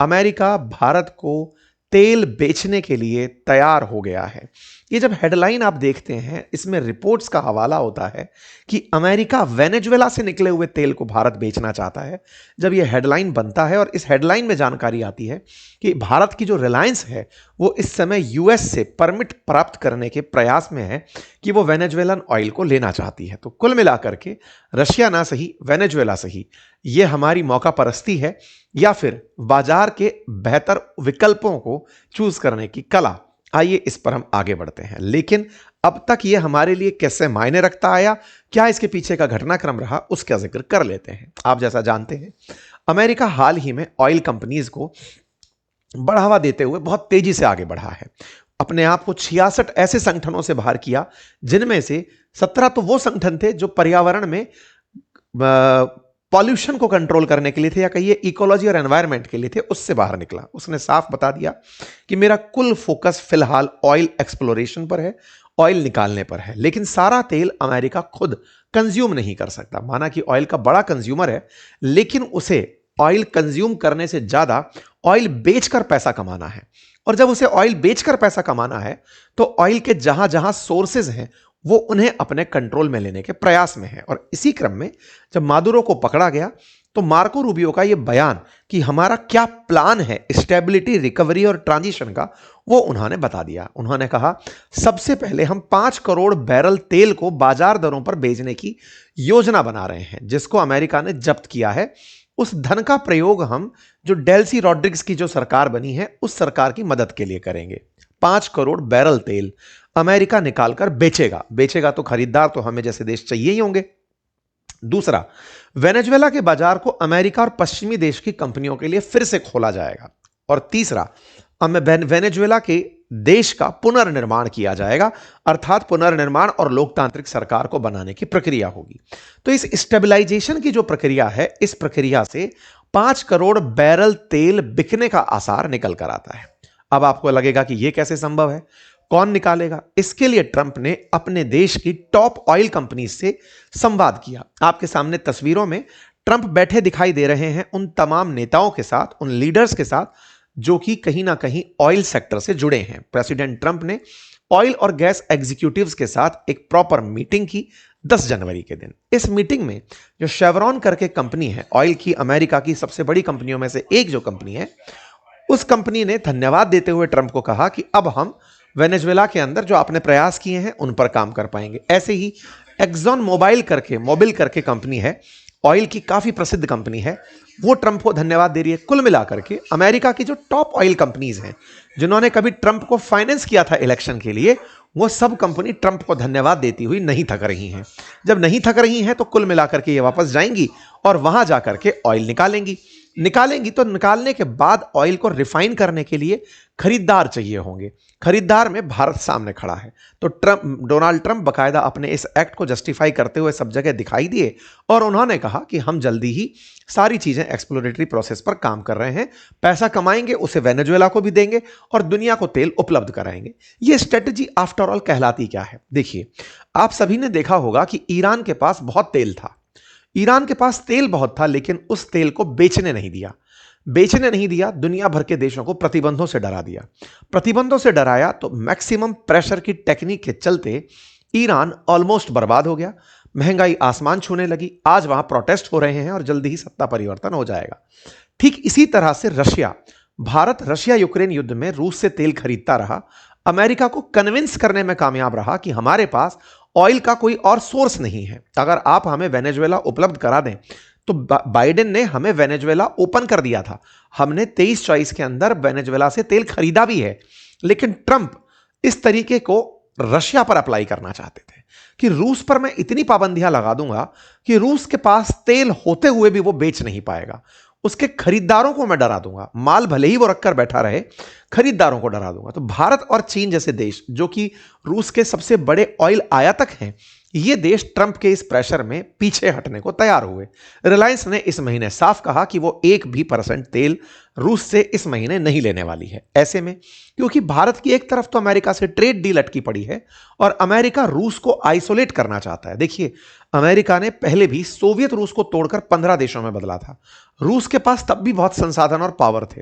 America Bharat को तेल बेचने के लिए तैयार हो गया है। ये जब हेडलाइन आप देखते हैं, इसमें रिपोर्ट्स का हवाला होता है कि अमेरिका वेनेजुएला से निकले हुए तेल को भारत बेचना चाहता है। जब ये हेडलाइन बनता है और इस हेडलाइन में जानकारी आती है कि भारत की जो रिलायंस है वो इस समय यूएस से परमिट प्राप्त करने के प्रयास में है कि वो वेनेजुएलन ऑयल को लेना चाहती है, तो कुल मिलाकर के रशिया ना सही, वेनेजुएला सही, ये हमारी मौका परस्ती है या फिर बाजार के बेहतर विकल्पों को चूज करने की कला। आइए इस पर हम आगे बढ़ते हैं। लेकिन अब तक यह हमारे लिए कैसे मायने रखता आया, क्या इसके पीछे का घटनाक्रम रहा, उसका जिक्र कर लेते हैं। आप जैसा जानते हैं, अमेरिका हाल ही में ऑयल कंपनीज को बढ़ावा देते हुए बहुत तेजी से आगे बढ़ा है। अपने आप को 66 ऐसे संगठनों से बाहर किया, जिनमें से 17 तो वो संगठन थे जो पर्यावरण में पॉल्यूशन को कंट्रोल करने के लिए थे, या कहिए इकोलॉजी और एनवायरनमेंट के लिए थे। उससे बाहर निकला। उसने साफ बता दिया कि मेरा कुल फोकस फिलहाल ऑयल एक्सप्लोरेशन पर है, ऑयल निकालने पर है। लेकिन सारा तेल अमेरिका खुद कंज्यूम नहीं कर सकता। माना कि ऑयल का बड़ा कंज्यूमर है, लेकिन उसे ऑयल कंज्यूम करने से ज्यादा ऑयल बेचकर पैसा कमाना है। और जब उसे ऑयल बेचकर पैसा कमाना है तो ऑयल के जहां जहां सोर्सेज हैं वो उन्हें अपने कंट्रोल में लेने के प्रयास में है। और इसी क्रम में जब मादुरो को पकड़ा गया तो मार्को रूबियो का यह बयान कि हमारा क्या प्लान है स्टेबिलिटी, रिकवरी और ट्रांजिशन का, वो उन्होंने बता दिया। उन्होंने कहा, सबसे पहले हम 5 करोड़ बैरल तेल को बाजार दरों पर बेचने की योजना बना रहे हैं, जिसको अमेरिका ने जब्त किया है। उस धन का प्रयोग हम जो डेल्सी रॉड्रिग्स की जो सरकार बनी है उस सरकार की मदद के लिए करेंगे। 5 करोड़ बैरल तेल अमेरिका निकालकर बेचेगा। बेचेगा तो खरीदार तो हमें जैसे देश चाहिए ही होंगे। दूसरा, वेनेजुएला के बाजार को अमेरिका और पश्चिमी देश की कंपनियों के लिए फिर से खोला जाएगा। और तीसरा, वेनेजुएला के देश का पुनर्निर्माण किया जाएगा, अर्थात पुनर्निर्माण और लोकतांत्रिक सरकार को बनाने की प्रक्रिया होगी। तो इस स्टेबलाइजेशन की जो प्रक्रिया है, इस प्रक्रिया से 5 करोड़ बैरल तेल बिकने का आसार निकल कर आता है। अब आपको लगेगा कि यह कैसे संभव है, कौन निकालेगा? इसके लिए ट्रंप ने अपने देश की टॉप ऑयल कंपनी से संवाद किया। आपके सामने तस्वीरों में ट्रंप बैठे दिखाई दे रहे हैं उन तमाम नेताओं के साथ, उन लीडर्स के साथ जो कि कहीं ना कहीं ऑयल सेक्टर से जुड़े हैं। प्रेसिडेंट ट्रंप ने ऑयल और गैस एग्जीक्यूटिव्स के साथ एक प्रॉपर मीटिंग की 10 जनवरी के दिन। इस मीटिंग में जो शेवरॉन करके कंपनी है, ऑयल की अमेरिका की सबसे बड़ी कंपनियों में से एक जो कंपनी है, उस कंपनी ने धन्यवाद देते हुए ट्रंप को कहा कि अब हम वेनेजुएला के अंदर जो आपने प्रयास किए हैं उन पर काम कर पाएंगे। ऐसे ही एक्सॉन मोबिल करके कंपनी है, ऑयल की काफी प्रसिद्ध कंपनी है, वो ट्रंप को धन्यवाद दे रही है। कुल मिलाकर के अमेरिका की जो टॉप ऑयल कंपनीज हैं, जिन्होंने कभी ट्रंप को फाइनेंस किया था इलेक्शन के लिए, वो सब कंपनी ट्रंप को धन्यवाद देती हुई नहीं थक रही हैं। जब नहीं थक रही हैं तो कुल मिलाकर के ये वापस जाएंगी और वहां जाकर के ऑयल निकालेंगी। तो निकालने के बाद ऑयल को रिफाइन करने के लिए खरीदार चाहिए होंगे। खरीदार में भारत सामने खड़ा है। तो डोनाल्ड ट्रंप बकायदा अपने इस एक्ट को जस्टिफाई करते हुए सब जगह दिखाई दिए और उन्होंने कहा कि हम जल्दी ही सारी चीजें एक्सप्लोरेटरी प्रोसेस पर काम कर रहे हैं, पैसा कमाएंगे, उसे वेनेजुएला को भी देंगे और दुनिया को तेल उपलब्ध कराएंगे। यह स्ट्रेटजी आफ्टर ऑल कहलाती क्या है? देखिए, आप सभी ने देखा होगा कि ईरान के पास बहुत तेल था। ईरान के पास तेल बहुत था, लेकिन उस तेल को बेचने नहीं दिया। दुनिया भर के देशों को प्रतिबंधों से डरा दिया। प्रतिबंधों से डराया तो मैक्सिमम प्रेशर की टेक्निक के चलते ईरान ऑलमोस्ट बर्बाद हो गया। महंगाई आसमान छूने लगी। आज वहां प्रोटेस्ट हो रहे हैं और जल्दी ही सत्ता परिवर्तन हो जाएगा। ठीक इसी तरह से भारत रशिया यूक्रेन युद्ध में रूस से तेल खरीदता रहा, अमेरिका को कन्विंस करने में कामयाब रहा कि हमारे पास ऑयल का कोई और सोर्स नहीं है, अगर आप हमें वेनेजुएला उपलब्ध करा दें। तो बाइडेन ने हमें वेनेजुएला ओपन कर दिया था। हमने 23-24 के अंदर वेनेजुएला से तेल खरीदा भी है। लेकिन ट्रंप इस तरीके को रशिया पर अप्लाई करना चाहते थे कि रूस पर मैं इतनी पाबंदियां लगा दूंगा कि रूस के पास तेल होते हुए भी वो बेच नहीं पाएगा। उसके खरीदारों को मैं डरा दूंगा। माल भले ही वो रखकर बैठा रहे, खरीदारों को डरा दूंगा। तो भारत और चीन जैसे देश, जो कि रूस के सबसे बड़े ऑयल आयातक हैं, ये देश ट्रंप के इस प्रेशर में पीछे हटने को तैयार हुए। रिलायंस ने इस महीने साफ कहा कि वो 1% तेल रूस से इस महीने नहीं लेने वाली है। ऐसे में क्योंकि भारत की एक तरफ तो अमेरिका से ट्रेड डील अटकी पड़ी है और अमेरिका रूस को आइसोलेट करना चाहता है। देखिए, अमेरिका ने पहले भी सोवियत रूस को तोड़कर 15 देशों में बदला था। रूस के पास तब भी बहुत संसाधन और पावर थे।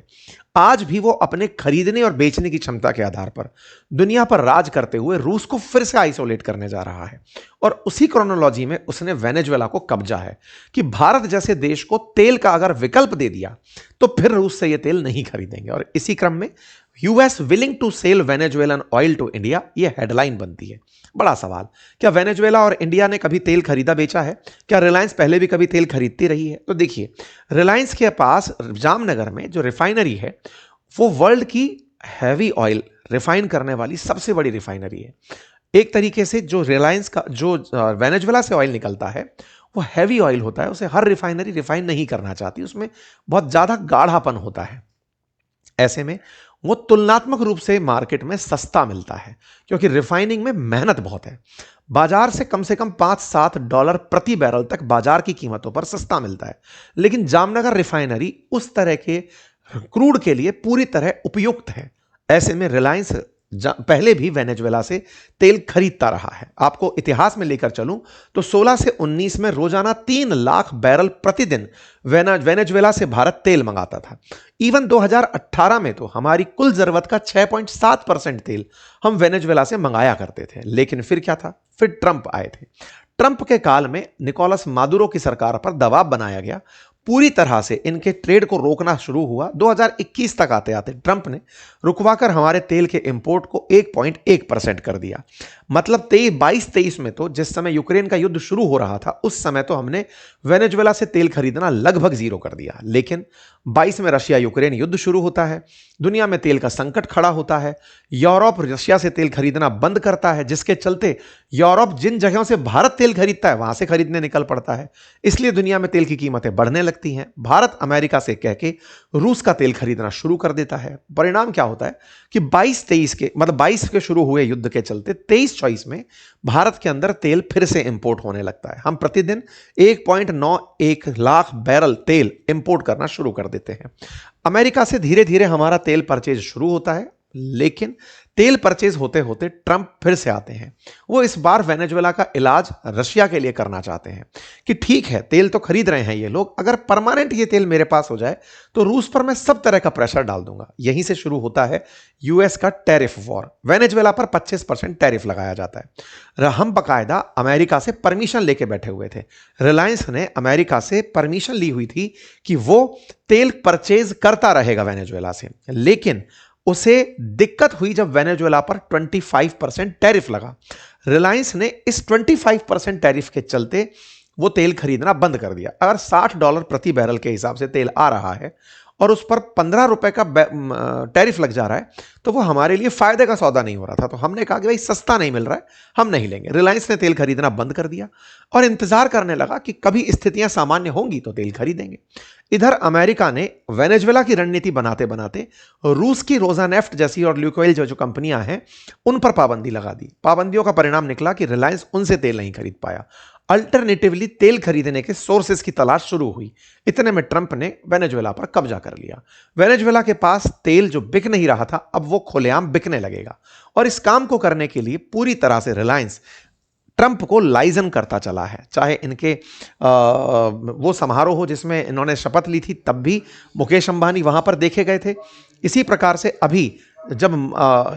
आज भी वो अपने खरीदने और बेचने की क्षमता के आधार पर दुनिया पर राज करते हुए रूस को फिर से आइसोलेट करने जा रहा है। और उसी क्रोनोलॉजी में उसने वेनेजुएला को कब्जा है कि भारत जैसे देश को तेल का अगर विकल्प दे दिया तो फिर रूस से ये तेल नहीं खरीदेंगे। और इसी क्रम में US willing to sell Venezuelan oil to India, ये हेडलाइन बनती है। बड़ा सवाल, क्या वेनेजुएला और इंडिया ने कभी तेल खरीदा बेचा है? क्या रिलायंस पहले भी कभी तेल खरीदती रही है? तो देखिए, रिलायंस के पास जामनगर में जो रिफाइनरी है वो वर्ल्ड की हैवी ऑयल रिफाइन करने वाली सबसे बड़ी रिफाइनरी है। एक तरीके से जो रिलायंस का जो वेनेजुएला से ऑयल निकलता है वो हैवी ऑयल होता है, उसे हर रिफाइनरी रिफाइन नहीं करना चाहती, उसमें बहुत ज्यादा गाढ़ापन होता है। ऐसे में वो तुलनात्मक रूप से मार्केट में सस्ता मिलता है क्योंकि रिफाइनिंग में मेहनत बहुत है। बाजार से कम $5-7 प्रति बैरल तक बाजार की कीमतों पर सस्ता मिलता है। लेकिन जामनगर रिफाइनरी उस तरह के क्रूड के लिए पूरी तरह उपयुक्त है। ऐसे में रिलायंस पहले भी वेनेजुएला से तेल खरीदता रहा है। आपको इतिहास में लेकर चलूं तो 16 से 19 में रोजाना 3 लाख बैरल प्रतिदिन वेनेजुएला से भारत तेल मंगाता था। इवन 2018 में तो हमारी कुल जरूरत का 6.7% तेल हम वेनेजुएला से मंगाया करते थे। लेकिन फिर क्या था? फिर ट्रंप आए थे। ट्रंप के काल में निकोलस मादुरो की सरकार पर दबाव बनाया गया, पूरी तरह से इनके ट्रेड को रोकना शुरू हुआ। 2021 तक आते आते ट्रंप ने रुकवाकर हमारे तेल के इंपोर्ट को 1.1% कर दिया। मतलब 22-23 में तो जिस समय यूक्रेन का युद्ध शुरू हो रहा था उस समय तो हमने वेनेजुएला से तेल खरीदना लगभग जीरो कर दिया। लेकिन 22 में रशिया यूक्रेन युद्ध शुरू होता है, दुनिया में तेल का संकट खड़ा होता है, यूरोप रशिया से तेल खरीदना बंद करता है, जिसके चलते यूरोप जिन जगहों से भारत तेल खरीदता है वहां से खरीदने निकल पड़ता है। इसलिए दुनिया में तेल की कीमतें बढ़ने लगती हैं। भारत अमेरिका से कह के रूस का तेल खरीदना शुरू कर देता है। परिणाम क्या होता है कि 22-23 के मतलब 22 के शुरू हुए युद्ध के चलते 23-24 में भारत के अंदर तेल फिर से इंपोर्ट होने लगता है। हम प्रतिदिन 1.91 लाख बैरल तेल इंपोर्ट करना शुरू कर देते हैं। अमेरिका से धीरे धीरे हमारा तेल परचेज शुरू होता है। लेकिन तेल परचेज होते होते ट्रंप फिर से आते हैं। वो इस बार वेनेजुएला का इलाज रशिया के लिए करना चाहते हैं कि ठीक है, तेल तो खरीद रहे हैं ये लोग, अगर परमानेंट ये तेल मेरे पास हो जाए तो रूस पर मैं सब तरह का प्रेशर डाल दूंगा। यहीं से शुरू होता है यूएस का टैरिफ वॉर। वेनेजुएला पर 25% टैरिफ लगाया जाता है। हम बकायदा अमेरिका से परमिशन लेके बैठे हुए थे। रिलायंस ने अमेरिका से परमिशन ली हुई थी कि वो तेल परचेज करता रहेगा वेनेजुएला से। लेकिन उसे दिक्कत हुई जब वेनेजुएला पर 25% टैरिफ लगा। रिलायंस ने इस 25% टैरिफ के चलते वो तेल खरीदना बंद कर दिया। अगर $60 प्रति बैरल के हिसाब से तेल आ रहा है और उस पर ₹15 का टैरिफ लग जा रहा है तो वो हमारे लिए फायदे का सौदा नहीं हो रहा था। तो हमने कहा कि भाई सस्ता नहीं मिल रहा है, हम नहीं लेंगे। रिलायंस ने तेल खरीदना बंद कर दिया और इंतजार करने लगा कि कभी स्थितियां सामान्य होंगी तो तेल खरीदेंगे। इधर अमेरिका ने वेनेजुएला की रणनीति बनाते बनाते रूस की रोजानेफ्ट जैसी और ल्यूकोइल जो कंपनियां हैं उन पर पाबंदी लगा दी। पाबंदियों का परिणाम निकला कि रिलायंस उनसे तेल नहीं खरीद पाया। अल्टरनेटिवली तेल खरीदने के सोर्सेस की तलाश शुरू हुई। इतने में ट्रंप ने वेनेजुएला पर कब्जा कर लिया। वेनेजुएला के पास तेल जो बिक नहीं रहा था अब वो खुलेआम बिकने लगेगा। और इस काम को करने के लिए पूरी तरह से रिलायंस ट्रंप को लाइजन करता चला है। चाहे इनके वो समारोह हो जिसमें इन्होंने शपथ ली थी तब भी मुकेश अंबानी वहां पर देखे गए थे। इसी प्रकार से अभी जब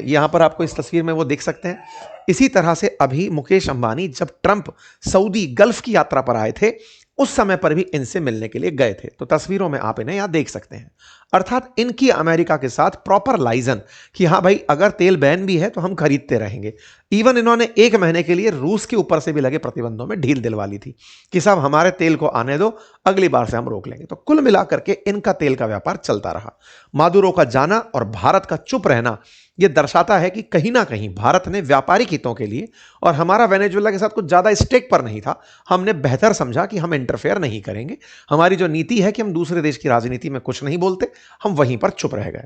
यहां पर आपको इस तस्वीर में वो देख सकते हैं, इसी तरह से अभी मुकेश अंबानी जब ट्रंप सऊदी गल्फ की यात्रा पर आए थे उस समय पर भी इनसे मिलने के लिए गए थे। तो तस्वीरों में आप इन्हें यहां देख सकते हैं। अर्थात इनकी अमेरिका के साथ प्रॉपर लाइजन कि हाँ भाई अगर तेल बैन भी है तो हम खरीदते रहेंगे। इवन इन्होंने 1 महीने के लिए रूस के ऊपर से भी लगे प्रतिबंधों में ढील दिलवा ली थी कि साहब हमारे तेल को आने दो, अगली बार से हम रोक लेंगे। तो कुल मिलाकर के इनका तेल का व्यापार चलता रहा। मादुरो का जाना और भारत का चुप रहना यह दर्शाता है कि कहीं ना कहीं भारत ने व्यापारिक हितों के लिए, और हमारा वेनेजुएला के साथ कुछ ज्यादा स्टेक पर नहीं था, हमने बेहतर समझा कि हम इंटरफेयर नहीं करेंगे। हमारी जो नीति है कि हम दूसरे देश की राजनीति में कुछ नहीं बोलते, हम वहीं पर चुप रह गए।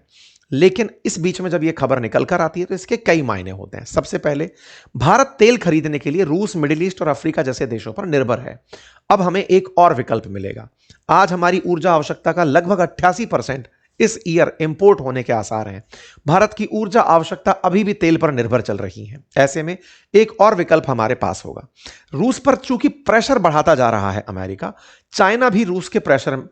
लेकिन इस बीच में जब यह खबर निकल कर आती है तो इसके कई मायने होते हैं। सबसे पहले, भारत तेल खरीदने के लिए रूस, मिडिल ईस्ट और अफ्रीका जैसे देशों पर निर्भर है। अब हमें एक और विकल्प मिलेगा। आज हमारी ऊर्जा आवश्यकता का लगभग 88% इस ईयर इंपोर्ट होने के आसार हैं। भारत की ऊर्जा आवश्यकता अभी भी तेल पर निर्भर चल रही है। ऐसे में एक और विकल्प हमारे पास होगा। रूस पर चूंकि प्रेशर बढ़ाता जा रहा है अमेरिका, चाइना भी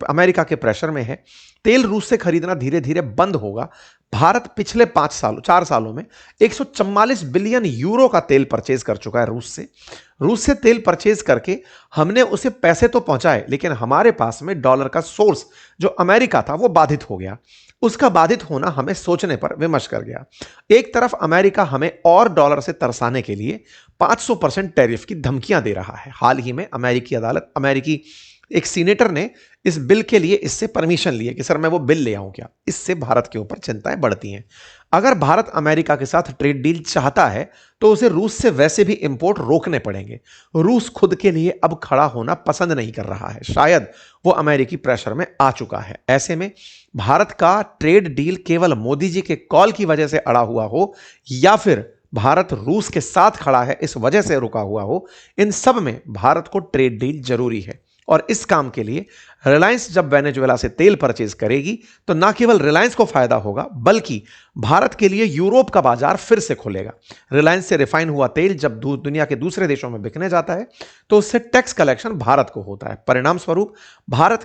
अमेरिका के प्रेशर में है। तेल रूस से खरीदना धीरे धीरे बंद होगा। भारत पिछले 4 सालों में 144 बिलियन यूरो का तेल परचेज कर चुका है रूस से तेल परचेज करके हमने उसे पैसे तो पहुंचाए, लेकिन हमारे पास में डॉलर का सोर्स जो अमेरिका था वो बाधित हो गया। उसका बाधित होना हमें सोचने पर विमश कर गया। एक तरफ अमेरिका हमें और डॉलर से तरसाने के लिए 500% टैरिफ की धमकियां दे रहा है। हाल ही में अमेरिकी एक सीनेटर ने इस बिल के लिए इससे परमिशन ली है कि सर मैं वो बिल ले आऊं क्या। इससे भारत के ऊपर चिंताएं बढ़ती हैं। अगर भारत अमेरिका के साथ ट्रेड डील चाहता है तो उसे रूस से वैसे भी इंपोर्ट रोकने पड़ेंगे। रूस खुद के लिए अब खड़ा होना पसंद नहीं कर रहा है। शायद वो अमेरिकी प्रेशर में आ चुका है। ऐसे में भारत का ट्रेड डील केवल मोदी जी के कॉल की वजह से अड़ा हुआ हो या फिर भारत रूस के साथ खड़ा है इस वजह से रुका हुआ हो, इन सब में भारत को ट्रेड डील जरूरी है। और इस काम के लिए रिलायंस जब वेनेजुएला से तेल परचेज करेगी तो ना केवल रिलायंस को फायदा होगा बल्कि भारत के लिए यूरोप का बाजार फिर से खुलेगा। रिलायंस से रिफाइन हुआ तेल जब दुनिया के दूसरे देशों में बिकने जाता है तो उससे टैक्स कलेक्शन भारत को होता है। परिणाम स्वरूप भारत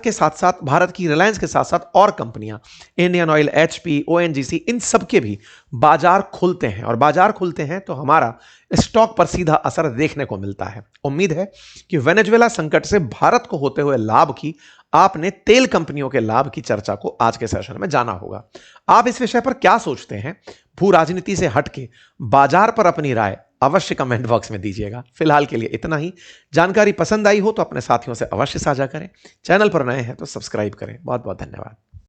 की रिलायंस के साथ साथ और कंपनियां, इंडियन ऑयल, HP, ONGC, इन सब के भी बाजार खुलते हैं और बाजार खुलते हैं तो हमारा स्टॉक पर सीधा असर देखने को मिलता है। उम्मीद है कि वेनेजुएला संकट से भारत को होते हुए लाभ की आपने तेल कंपनियों के लाभ की चर्चा को आज के सेशन में जाना होगा। आप इस विषय पर क्या सोचते हैं? भू राजनीति से हटके बाजार पर अपनी राय अवश्य कमेंट बॉक्स में दीजिएगा। फिलहाल के लिए इतना ही। जानकारी पसंद आई हो तो अपने साथियों से अवश्य साझा करें। चैनल पर नए हैं तो सब्सक्राइब करें। बहुत बहुत धन्यवाद।